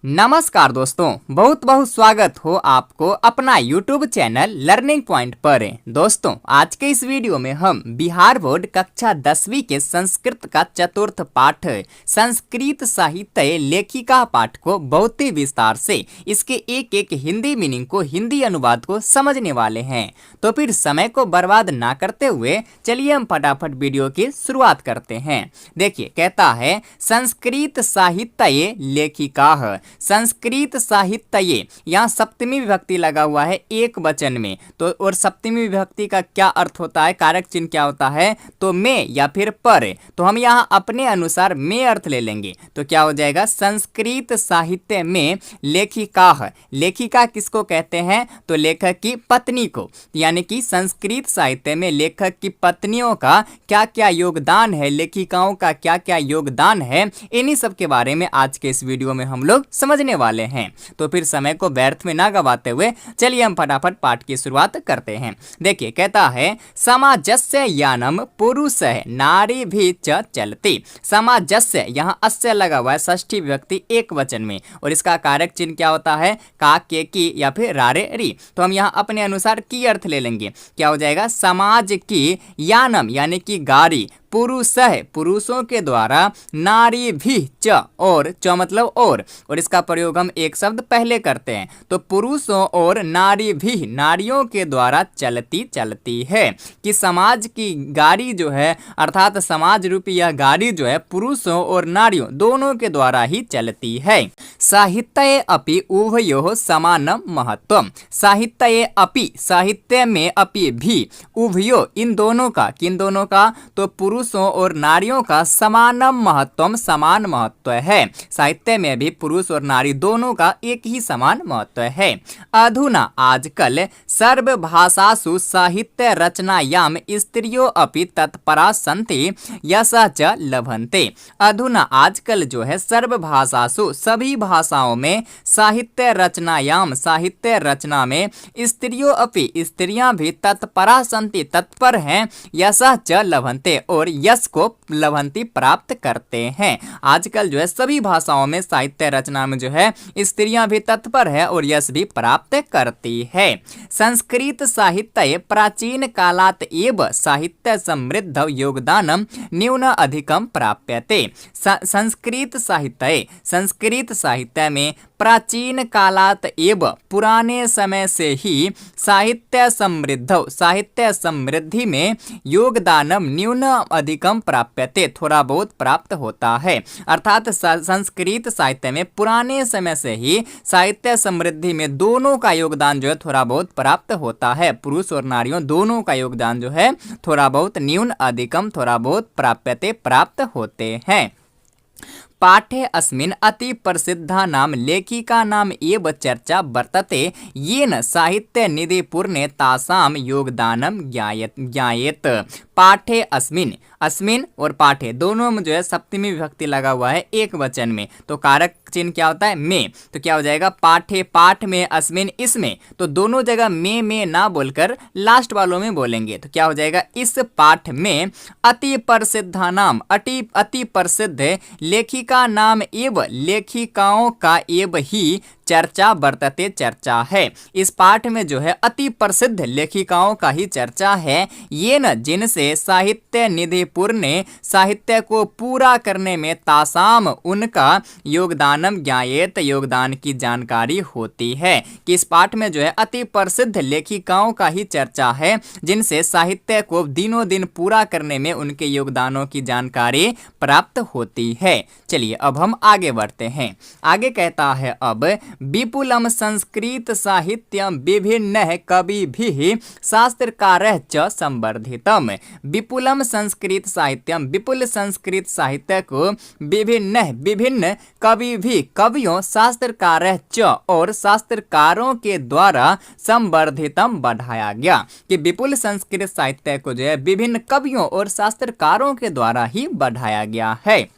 नमस्कार दोस्तों, बहुत बहुत स्वागत हो आपको अपना YouTube चैनल लर्निंग पॉइंट पर। दोस्तों, आज के इस वीडियो में हम बिहार बोर्ड कक्षा 10वीं के संस्कृत का चतुर्थ पाठ संस्कृत साहित्य लेखिका पाठ को बहुत ही विस्तार से इसके एक एक हिंदी मीनिंग को, हिंदी अनुवाद को समझने वाले हैं। तो फिर समय को बर्बाद ना करते हुए चलिए हम फटाफट वीडियो की शुरुआत करते हैं। देखिए, कहता है संस्कृत साहित्य लेखिका। संस्कृत साहित्य, यहाँ सप्तमी विभक्ति लगा हुआ है एक वचन में। तो और सप्तमी विभक्ति का क्या अर्थ होता है, कारक चिन्ह क्या होता है, तो में या फिर पर। तो हम यहाँ अपने अनुसार में अर्थ ले लेंगे। तो क्या हो जाएगा, संस्कृत साहित्य में लेखिका। लेखिका किसको कहते हैं, तो लेखक की पत्नी को। यानी कि संस्कृत साहित्य में लेखक की पत्नियों का क्या क्या योगदान है, लेखिकाओं का क्या क्या योगदान है, इन्हीं सब के बारे में आज के इस वीडियो में हम लोग समझने वाले हैं। तो फिर समय को व्यर्थ में ना गवाते हुए चलिए हम फटाफट पाठ की शुरुआत करते हैं। देखिए, कहता है समाजस्य यानम पुरुष नारी भी चलती। समाजस्य, यहाँ अस्य लगा हुआ है षष्ठी विभक्ति एक वचन में, और इसका कारक चिन्ह क्या होता है, का, के, की या फिर रारे री। तो हम यहाँ अपने अनुसार की अर्थ ले लेंगे। क्या हो जाएगा, समाज की यानम यानी कि गाड़ी, पुरुष है पुरुषों के द्वारा, नारी भी च, और च मतलब और इसका प्रयोग हम एक शब्द पहले करते हैं। तो पुरुषों और नारी भी नारियों के द्वारा चलती है। कि समाज की गाड़ी जो है, अर्थात समाज रूपी यह गाड़ी जो है पुरुषों और नारियों दोनों के द्वारा ही चलती है। साहित्य अपि उभयोः समानम महत्वम। साहित्य अपि, साहित्य में अपि भी, उभयो इन दोनों का, किन दोनों का, तो पुरुषों और नारियों का समानम महत्वम समान महत्व है। साहित्य में भी पुरुष और नारी दोनों का एक ही समान महत्व है। अधुना आजकल सर्वभाषासु साहित्य रचनायाम स्त्रियों अपि तत्परा सन्ति यशः च लभन्ते। अधुना आजकल जो है सर्वभाषासु सभी भाषाओं में, साहित्य रचनायाम साहित्य रचना में, स्त्रियों अपि स्त्रियां भी तत्परा सन्ति तत्पर हैं, यशः च लभन्ते और यश को लभन्ति प्राप्त करते हैं। आजकल जो है सभी भाषाओं में साहित्य रचना में जो है स्त्रियां भी तत्पर है और यश भी प्राप्त करती है। संस्कृत साहित्य प्राचीन कालात एव साहित्य समृद्ध योगदानम न्यून अधिकम प्राप्यते। संस्कृत साहित्य में प्राचीन कालात एव पुराने समय से ही साहित्य समृद्धि में योगदानम न्यून अधिकम प्राप्यते, थोड़ा बहुत प्राप्त होता है। अर्थात संस्कृत साहित्य में पुराने समय से ही साहित्य समृद्धि में दोनों का योगदान जो है थोड़ा बहुत प्राप्त होता है। पुरुष और नारियों दोनों का योगदान जो है थोड़ा बहुत, न्यून अधिकम थोड़ा बहुत, प्राप्यते प्राप्त होते हैं। पाठे अस्मिन् अति प्रसिद्धा नाम लेखिका नाम एव चर्चा वर्तते येन साहित्य निधि पूर्णे तासाम योगदानम ज्ञायेत। पाठे अस्मिन् और पाठे दोनों में जो है सप्तमी विभक्ति लगा हुआ है एक वचन में। तो कारक चिन्ह क्या होता है, में। तो क्या हो जाएगा, पाठे, पाठ में, अस्मिन् इसमें। तो दोनों जगह में ना बोलकर लास्ट वालों में बोलेंगे। तो क्या हो जाएगा, इस पाठ में अति प्रसिद्धा नाम, अति प्रसिद्ध लेखिका नाम एव लेखिकाओं का एव ही चर्चा वर्तते चर्चा है। इस पाठ में जो है अति प्रसिद्ध लेखिकाओं का ही चर्चा है। ये न जिनसे साहित्य निधि पूर्ण साहित्य को पूरा करने में तासाम उनका योगदानम ज्ञायेत योगदान की जानकारी होती है। कि इस पाठ में जो है अति प्रसिद्ध लेखिकाओं का ही चर्चा है, जिनसे साहित्य को दिनों दिन पूरा करने में उनके योगदानों की जानकारी प्राप्त होती है। चलिए अब हम आगे बढ़ते हैं। आगे कहता है अब विपुलम संस्कृत साहित्यम विभिन्न कविभिः शास्त्रकारैः च संवर्धितम। विपुलम संस्कृत साहित्यम, विपुल संस्कृत साहित्य को विभिन्न कवियों, शास्त्रकारैः च और शास्त्रकारों के द्वारा संवर्धितम बढ़ाया गया। कि विपुल संस्कृत साहित्य को जो है विभिन्न कवियों और शास्त्रकारों के द्वारा ही बढ़ाया गया है।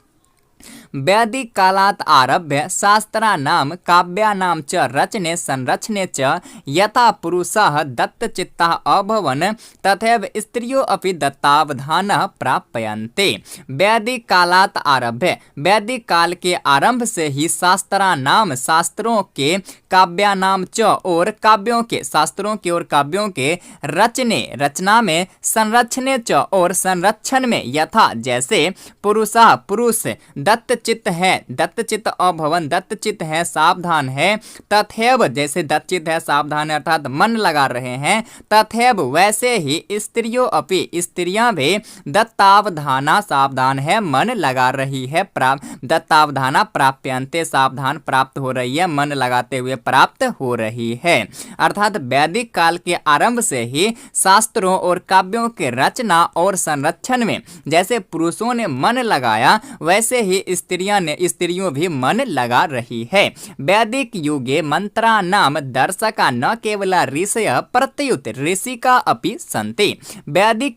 वैदिक कालात् आरभ्य शास्त्राणां काव्यानां च रचने संरचने च यथा पुरुषाः दत्तचित्ताः अभवन् तथैव स्त्रियो अपि दत्तावधानः प्राप्यन्ते। वैदिक कालात् आरभ्य, वैदिक काल के आरंभ से ही शास्त्रानाम शास्त्रों के काव्यानाम च और काव्यों के शास्त्रों के और काव्यों के रचने रचना में संरचने च और संरक्षण में यथा जैसे पुरुषा पुरुष दत्तचित्त है दत्तचित्त अभवन दत्तचित्त है सावधान है तथैव जैसे दत्तचित्त है सावधान है अर्थात मन लगा रहे हैं तथैव वैसे ही स्त्रियों अपि स्त्रियां भी दत्तावधाना सावधान है मन लगा रही है दत्तावधाना प्राप्यन्ते सावधान प्राप्त हो रही है मन लगाते हुए प्राप्त हो रही है। अर्थात वैदिक काल के आरंभ से ही शास्त्रों और काव्यों के रचना और संरक्षण में जैसे पुरुषों ने मन लगाया वैसे ही स्त्रियों भी मन लगा रही है। वैदिक युगे मंत्रा नाम दर्शका न केवल ऋषय प्रत्युत ऋषिका अपि सन्ति। वैदिक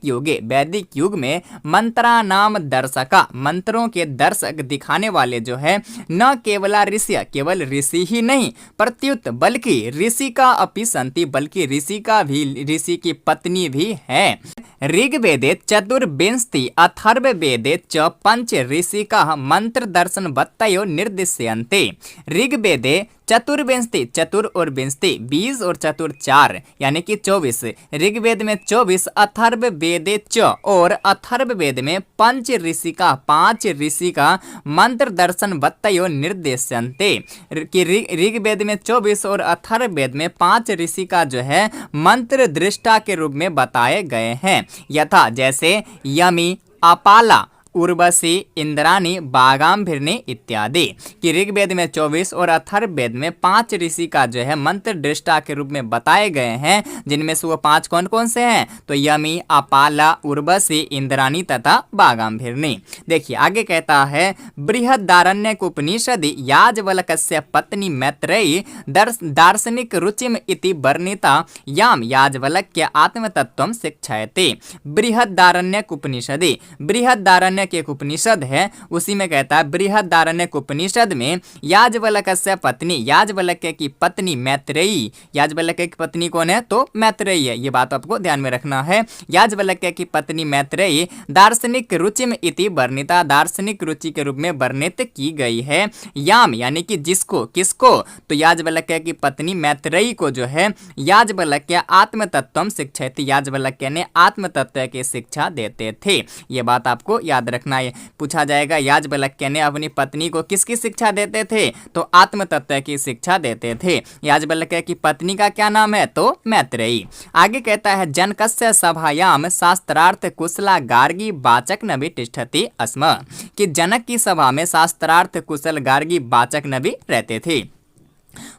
युग में मंत्रा नाम दर्शका मंत्रों के दर्शक दिखाने वाले जो है न केवल ऋषि केवल ऋषि ही नहीं प्रत्युत बल्कि ऋषि का अपि सन्ति बल्कि ऋषि की पत्नी भी है। ऋग्वेदे चतुर्विंशति अथर्ववेदे च पंच ऋषिकाः मंत्र दर्शन बत्तयो निर्दिश्यन्ते। ऋग्वेदे चतुर्विंशति चतुर और विंशति 20 और चतुर 4 यानी कि 24 ऋग्वेद में 24 अथर्ववेदे च और अथर्ववेद में पंच ऋषिका 5 ऋषि का मंत्र दर्शन बत्तयो निर्देशन्ते कि ऋग्वेद में 24 और अथर्ववेद में 5 ऋषि का जो है मंत्र दृष्टा के रूप में बताए गए हैं। यथा जैसे यमी अपाला उर्वशी इंद्राणी बागाम्भिर्नी इत्यादि कि ऋग्वेद में 24 और अथर्ववेद में 5 ऋषि का जो है मंत्र दृष्टा के रूप में बताए गए हैं जिनमें से वो 5 कौन कौन से हैं तो यमी अपाला उर्वशी इंद्राणी तथा बागाम्भिर्नी। देखिए आगे कहता है बृहदारण्यक उपनिषदि याज्वल्क्यस्य पत्नी मैत्रेयी दार्शनिक रुचिम इति वर्णिता याम याज्वल्क्य आत्मतत्त्वं शिक्षयति। बृहदारण्यक उपनिषदि बृहदारण्य के एक उपनिषद है उसी में कहता है बृहदारण्यक उपनिषद में याज्वल्क्य पत्नी याज्वल्क्य की पत्नी मैत्रेयी याज्वल्क्य की पत्नी कौन है तो मैत्रेयी है। ये बात आपको ध्यान में रखना है। याज्वल्क्य की पत्नी मैत्रेयी दार्शनिक रुचिम इति वर्णिता दार्शनिक रुचि के रूप में वर्णित की गई है। याम यानी कि जिसको किसको तो याज्वल्क्य की पत्नी मैत्रेयी को जो है याज्वल्क्य आत्मतत्त्वं शिक्षयति याज्वल्क्य ने आत्मतत्व की शिक्षा देते थे। ये बात आपको याद रखना है। पूछा जाएगा याज्वल्क्य ने अपनी पत्नी को किसकी शिक्षा देते थे तो आत्म तत्व की शिक्षा देते थे। याज्वल्क्य की पत्नी का क्या नाम है तो मैत्रेयी। आगे कहता है जनकस्य सभायाम शास्त्रार्थ कुशला गार्गी वाचक नभि तिष्ठति स्म कि जनक की सभा में शास्त्रार्थ कुशल गार्गी वाचक नभि रहते थे।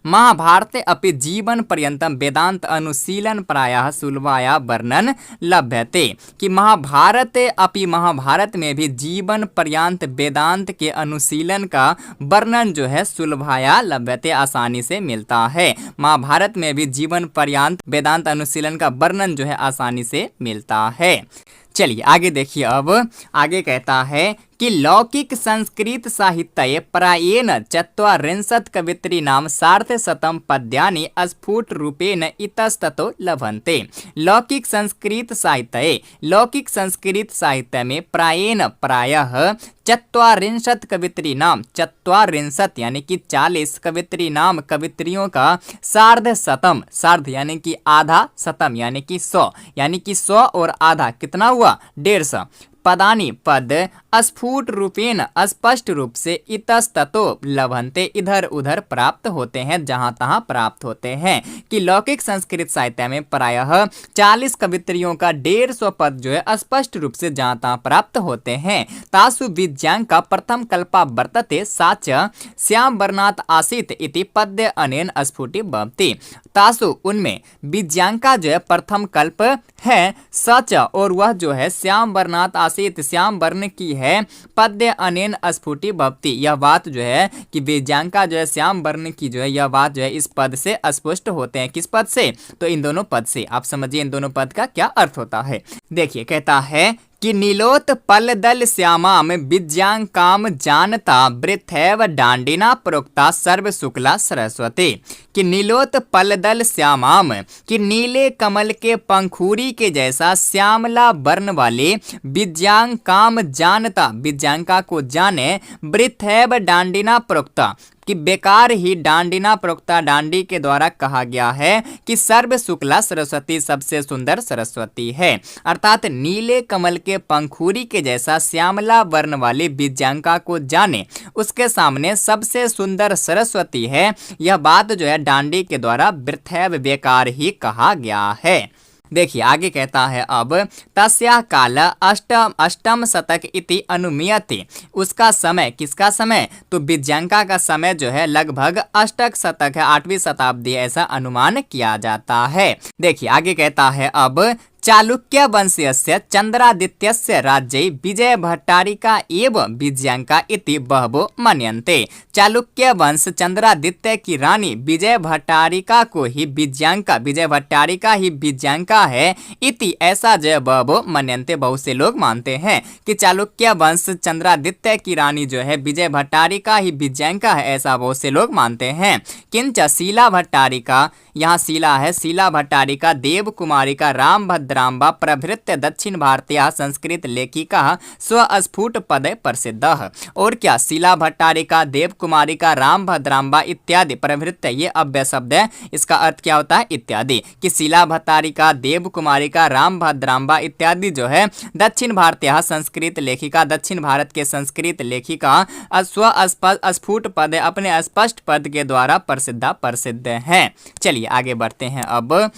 महाभारते अपि जीवन पर्यंतम वेदांत अनुशीलन प्रायः सुलभाया वर्णन लभ्यते कि महाभारत में भी जीवन पर्यंत वेदांत के अनुशीलन का वर्णन जो है सुलभाया लभ्यते आसानी से मिलता है। महाभारत में भी जीवन पर्यंत वेदांत अनुशीलन का वर्णन जो है आसानी से मिलता है। चलिए आगे देखिए। अब आगे कहता है कि लौकिक संस्कृत साहित्ये प्रायेण ४४ कवित्रीणां सार्धशतं पद्यानि स्फुट रूपेण इतस्ततो लभन्ते। लौकिक संस्कृत साहित्य में प्रायः ४४ कवित्रीणां ४४ यानी कि 40 कवित्रीणां कवित्रियों का सार्धशतम सार्ध यानी कि आधा शतम यानी कि 100 यानी कि 100 और आधा कितना हुआ 150 पदानी पद स्फुट रूपेण स्पष्ट रूप से इतस्ततो लभन्ते इधर उधर प्राप्त होते हैं जहां तहां प्राप्त होते हैं कि लौकिक संस्कृत साहित्य में प्रायः 40 कवित्रियों का 150 पद जो है स्पष्ट रूप से जहां तहां प्राप्त होते हैं। तासु विज्ञान का प्रथम कल्पा वर्तते साच श्याम वर्णात् आसीत इति पद्य अनेन स्फुटि भवति। तासु उनमें विज्ञान का जो है प्रथम कल्प है सच और वह जो है श्याम वर्णात् आसीत श्याम वर्ण की है पद्य अनेन स्फुटि भवति। यह बात जो है कि विज्ञान का जो है श्याम वर्ण की जो है यह बात जो है इस पद से स्पष्ट होते हैं। किस पद से तो इन दोनों पद से। आप समझिए इन दोनों पद का क्या अर्थ होता है। देखिए कहता है कि नीलोत पलदल श्यामाम विद्यांकाम जानता वृथैव डांडिना प्रोक्ता सर्व शुक्ला सरस्वती। कि नीलोत पलदल श्यामाम, कि नीले कमल के पंखुड़ी के जैसा श्यामला वर्ण वाले विद्यांकाम जानता, विद्यांका को जाने, वृथैव डांडिना प्रोक्ता, कि बेकार ही डांडिना प्रोक्ता, डांडी के द्वारा कहा गया है कि सर्व शुक्ला सरस्वती सबसे सुंदर सरस्वती है। अर्थात नीले कमल के पंखुड़ी के जैसा श्यामला वर्ण वाली विद्यांका को जाने, उसके सामने सबसे सुंदर सरस्वती है। यह बात जो है डांडी के द्वारा वृथैव बेकार ही कहा गया है। देखिए आगे कहता है अब तस्या काल अष्टम शतक इति अनुमीयते, उसका समय, किसका समय, तो विद्यांका का समय जो है लगभग अष्टक शतक है, 8वीं शताब्दी ऐसा अनुमान किया जाता है। देखिए आगे कहता है अब चालुक्य वंशीयस्य चंद्रादित्यस्य राज्ये विजय भट्टारिका एव विजयांका इति बहवो मन्यन्ते। चालुक्य वंश चंद्रादित्य की रानी विजय भट्टारिका को ही विजयांका, विजय भट्टारिका ही विजयांका है, इति ऐसा जय बहवो मन्यन्ते, बहुत से लोग मानते हैं कि चालुक्य वंश चंद्रादित्य की रानी जो है विजय भट्टारिका ही विजयांका है, ऐसा बहुत से लोग मानते हैं। किंच शीला भट्टारिका, यहाँ शीला है, शीला भट्टारिका देव कुमारिका राम भद्राम्बा प्रभृत्य दक्षिण भारतीय संस्कृत लेखिका स्वस्फुट पद प्रसिद्ध। और क्या, शीला भट्टारिका देव कुमारिका राम भद्राम्बा इत्यादि प्रभृत्य, ये अव्यय शब्द है, इसका अर्थ क्या होता है, इत्यादि। कि शीला भट्टारिका देव कुमारिका राम भद्राम्बा इत्यादि जो है दक्षिण भारतीय संस्कृत लेखिका, दक्षिण भारत के संस्कृत लेखिका स्वस्फुट पद, अपने स्पष्ट पद के द्वारा प्रसिद्ध है। चलिए आगे बढ़ते हैं अब।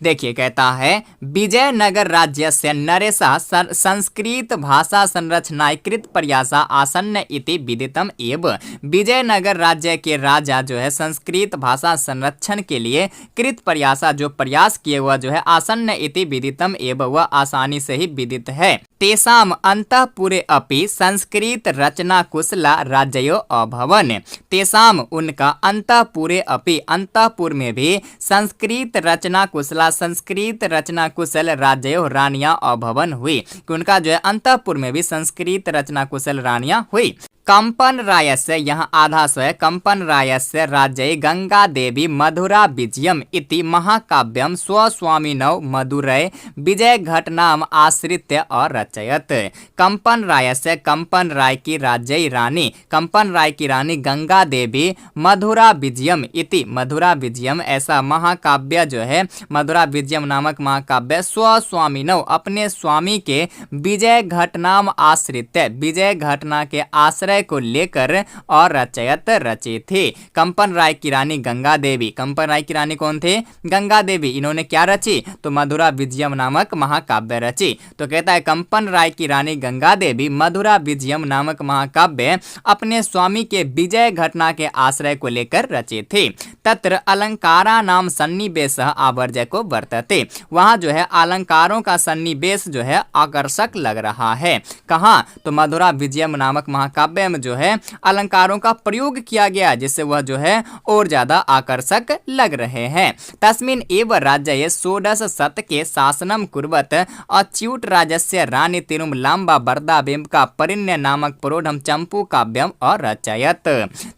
देखिए कहता है विजयनगर राज्य से नरेशा संस्कृत भाषा संरचनाकृत प्रयासा आसन्न इति विदितम एव। विजयनगर राज्य के राजा जो है संस्कृत भाषा संरक्षण के लिए कृत प्रयासा, जो प्रयास किए हुआ जो है आसन्न इति विदितम एव, वह आसानी से ही विदित है। तेसाम अंतःपुरे अपि संस्कृत रचना कुशला राज्यो अभवन। तेसाम उनका अंतःपुरे अपि, अंतःपुर में भी संस्कृत रचना कुशला, संस्कृत रचना कुशल राज्यो रानियां अभवन हुई, कि उनका जो है अंतःपुर में भी संस्कृत रचना कुशल रानियां हुई। कंपन रायस्य, यहाँ आधा सो है, कंपन रायस्य राज्ये गंगा देवी मधुरा विजयम इति महाकाव्यम स्वस्वामिनौ मधुरै विजय घटनाम आश्रित्य और रचयत। कंपन रायस्य, कंपन राय की राज्य रानी, कंपन राय की रानी गंगा देवी मधुरा विजयम इति, मधुरा विजयम ऐसा महाकाव्य जो है, मधुरा विजयम नामक महाकाव्य स्वस्वामिनौ अपने स्वामी के विजय घटनाम आश्रित्य, विजय घटना के आश्रय को लेकर और रचयत रचे थे। कंपन राय की रानी गंगा देवी, कंपन राय की रानी कौन थे, गंगा देवी, इन्होंने क्या रची, तो मधुरा विजयम नामक महाकाव्य रची। तो कहता है कंपन राय की रानी गंगा देवी मधुरा विजयम नामक महाकाव्य अपने स्वामी के विजय घटना के आश्रय को लेकर रचे थे। तत्र अलंकारा नाम सन्निवेश आवर्जको वर्तते, वहाँ जो है अलंकारों का सन्निवेश जो है आकर्षक लग रहा है। कहाँ, तो मधुरा विजयम नामक महाकाव्य में जो है अलंकारों का प्रयोग किया गया, जिससे वह जो है और ज्यादा आकर्षक लग रहे हैं। तस्मिन् एव राज्ये षोडश शतके शासनम कुर्वत अच्युत राजस्य रानी तिरुमलाम्बा वरदाबिंबिका परिण्य नामक प्रोढ़म चंपू काव्यम और रचयत।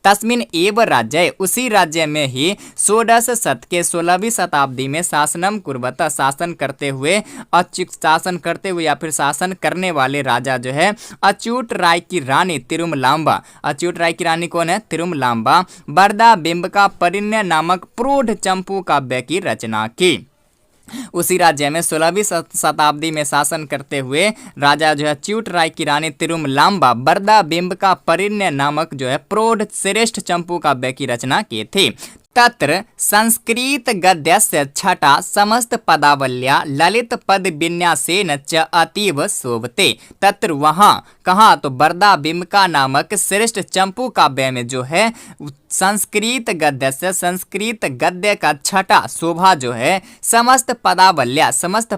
तस्मिन् एव राज्ये, उसी राज्य में ही षोडश शतके 16वीं शताब्दी में शासनम कुर्वत शासन करते हुए, शासन करते हुए या फिर शासन करने वाले राजा जो है अच्युत राय की रानी तिरुमलाम्बा, अच्युत राय की रानी कौन है, तिरुमलाम्बा वरदाबिंबिका परिण्य नामक प्रौढ़ चंपू काव्य की रचना की। उसी राज्य में 16वीं शताब्दी में शासन करते हुए राजा जो है अच्युत राय की रानी तिरुमलाम्बा वरदाबिंबिका परिण्य नामक जो है प्रौढ़ श्रेष्ठ चंपू काव्य की रचना किए थे। तत्र संस्कृत गद्यस्य छटा समस्त पदावल्या ललित पद विन्यासेन च अतीव शोभते। तत्र वहाँ कहाँ, तो बरदा बिम्का नामक श्रेष्ठ चंपू काव्य में जो है संस्कृत गद्य से संस्कृत गद्य का छठा शोभा जो है समस्त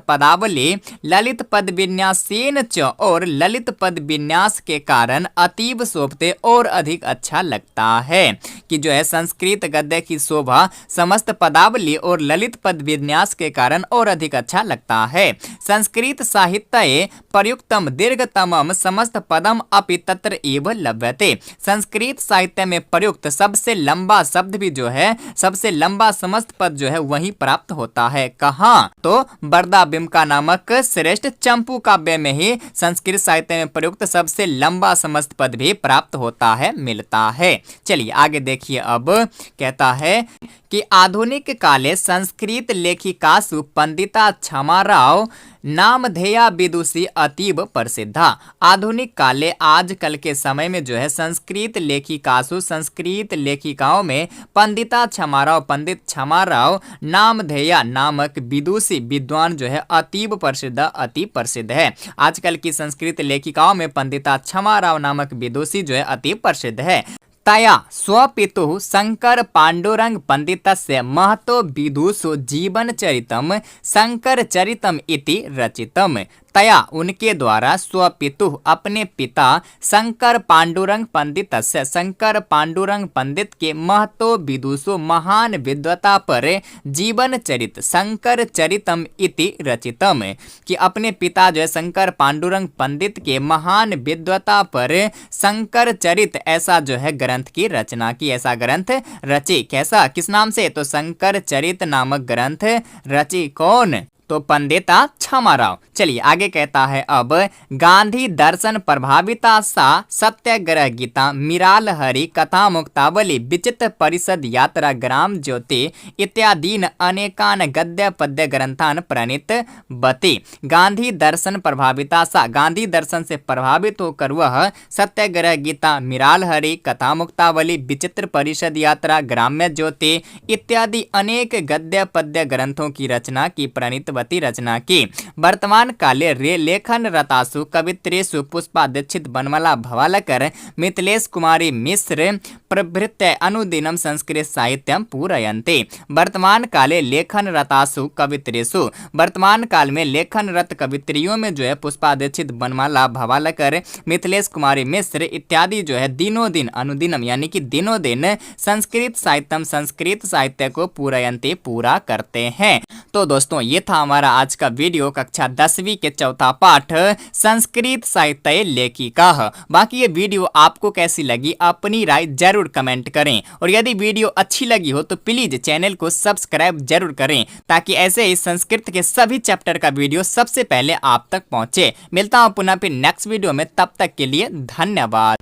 पदावली ललित पद विन्यासेन च और ललित पद विन्यास के कारण अतीब शोभते और अधिक अच्छा लगता है। कि जो है संस्कृत गद्य की शोभा समस्त पदावली और ललित पद विन्यास के कारण और अधिक अच्छा लगता है। संस्कृत साहित्ये प्रयुक्तम दीर्घतमम समस्त पदम अपि तत्र एव लभ्यते। संस्कृत साहित्य में प्रयुक्त सबसे लंबा शब्द भी जो है सबसे लंबा समस्त पद जो है वही प्राप्त होता है। कहाँ, तो बरदा बिम्का नामक श्रेष्ठ चंपू काव्य में ही संस्कृत साहित्य में प्रयुक्त सबसे लंबा समस्त पद भी प्राप्त होता है, मिलता है। चलिए आगे देखिए, अब कहता है कि आधुनिक काले संस्कृत लेखिकासु पंडिता क्षमाराव नामधेया विदुषी अतीब प्रसिद्धा। आधुनिक काले आजकल के समय में जो है संस्कृत लेखिकाओं में पंडित क्षमाराव नामधेया नामक विदुषी विद्वान जो है अति प्रसिद्ध है। आजकल की संस्कृत लेखिकाओं में पंडिता क्षमाराव नामक विदुषी जो है अति प्रसिद्ध है। तया स्वपितुः शंकर पांडुरंग पंडितस्य महतो विदुषो जीवनचरितम शंकरचरितम इति रचितम। तया उनके द्वारा स्वपितुः अपने पिता शंकर पांडुरंग पंडित के महतो विदुषो महान विद्वता पर जीवन चरित शंकर चरितम इति रचितम। कि अपने पिता जो है शंकर पांडुरंग पंडित के महान विद्वता पर शंकर चरित ऐसा जो है ग्रंथ की रचना की, ऐसा ग्रंथ रची। कैसा, किस नाम से, तो शंकर चरित नामक ग्रंथ रची। कौन, तो पंडिता क्षमाराव। चलिए आगे कहता है, अब गांधी दर्शन प्रभाविता सा सत्याग्रह गीता मिराल हरि कथा मुक्तावली विचित्र परिषद यात्रा ग्राम ज्योति इत्यादीन अनेकान गद्य पद्य ग्रंथान प्रणीत बती। गांधी दर्शन प्रभाविता सा, गांधी दर्शन से प्रभावित होकर वह सत्याग्रह गीता मिराल हरि कथा मुक्तावली विचित्र परिषद यात्रा ग्राम्य ज्योति इत्यादि अनेक गद्य पद्य ग्रंथों की रचना की, प्रणीत रचना की। वर्तमान काले लेखन रतासु कवित्रेषु पुष्पा दीक्षित बनमला भवालकर मिथिलेश कुमारी मिश्र प्रभृत्य अनुदिनम संस्कृत साहित्यम पूरयन्ते। वर्तमान काले लेखन रतासु कवित्रेषु, वर्तमान काल में लेखन रत कवित्रियों में जो है पुष्पा दीक्षित बनमाला भवालकर मिथिलेश कुमारी मिश्र इत्यादि जो है दिनों दिन अनुदिनम यानी कि दिनों दिन संस्कृत साहित्य को पूरयन्ते पूरा करते हैं। तो दोस्तों ये था हमारा आज का वीडियो कक्षा 10वीं के चौथा पाठ संस्कृत साहित्य लेखिका। बाकी ये वीडियो आपको कैसी लगी अपनी राय जरूर कमेंट करें, और यदि वीडियो अच्छी लगी हो तो प्लीज चैनल को सब्सक्राइब जरूर करें ताकि ऐसे ही संस्कृत के सभी चैप्टर का वीडियो सबसे पहले आप तक पहुंचे। मिलता हूं पुनः फिर नेक्स्ट वीडियो में, तब तक के लिए धन्यवाद।